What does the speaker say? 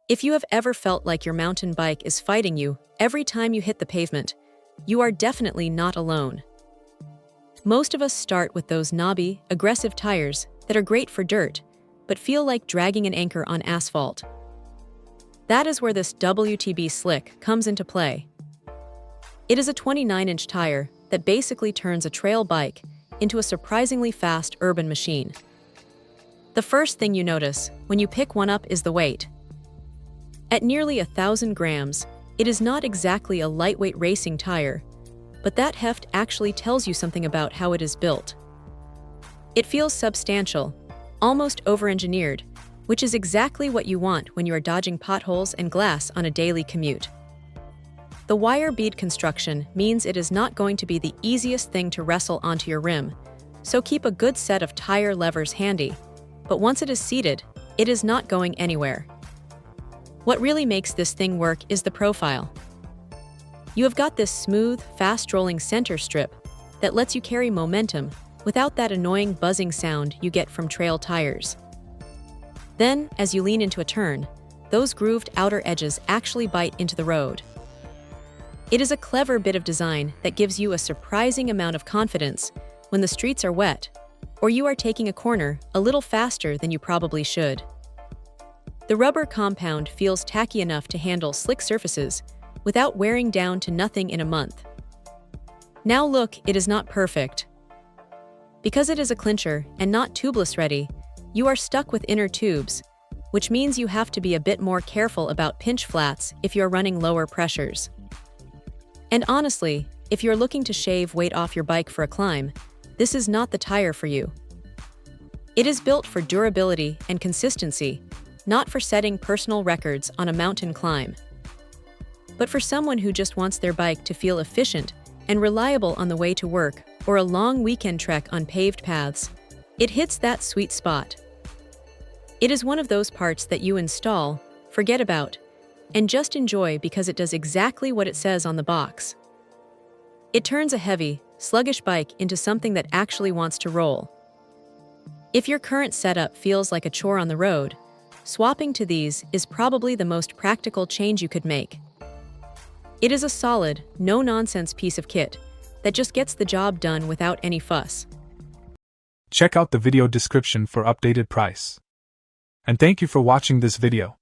If you have ever felt like your mountain bike is fighting you every time you hit the pavement, you are definitely not alone. Most of us start with those knobby, aggressive tires that are great for dirt, but feel like dragging an anchor on asphalt. That is where this WTB Slick comes into play. It is a 29-inch tire that basically turns a trail bike into a surprisingly fast urban machine. The first thing you notice when you pick one up is the weight. At nearly 1,000 grams, it is not exactly a lightweight racing tire, but that heft actually tells you something about how it is built. It feels substantial, almost over-engineered, which is exactly what you want when you are dodging potholes and glass on a daily commute. The wire bead construction means it is not going to be the easiest thing to wrestle onto your rim, so keep a good set of tire levers handy, but once it is seated, it is not going anywhere. What really makes this thing work is the profile. You have got this smooth, fast-rolling center strip that lets you carry momentum without that annoying buzzing sound you get from trail tires. Then, as you lean into a turn, those grooved outer edges actually bite into the road. It is a clever bit of design that gives you a surprising amount of confidence when the streets are wet, or you are taking a corner a little faster than you probably should. The rubber compound feels tacky enough to handle slick surfaces without wearing down to nothing in a month. Now look, it is not perfect. Because it is a clincher and not tubeless ready, you are stuck with inner tubes, which means you have to be a bit more careful about pinch flats if you're running lower pressures. And honestly, if you're looking to shave weight off your bike for a climb, this is not the tire for you. It is built for durability and consistency, not for setting personal records on a mountain climb. But for someone who just wants their bike to feel efficient and reliable on the way to work or a long weekend trek on paved paths, it hits that sweet spot. It is one of those parts that you install, forget about, and just enjoy because it does exactly what it says on the box. It turns a heavy, sluggish bike into something that actually wants to roll. If your current setup feels like a chore on the road, swapping to these is probably the most practical change you could make. It is a solid, no-nonsense piece of kit that just gets the job done without any fuss. Check out the video description for updated price. And thank you for watching this video.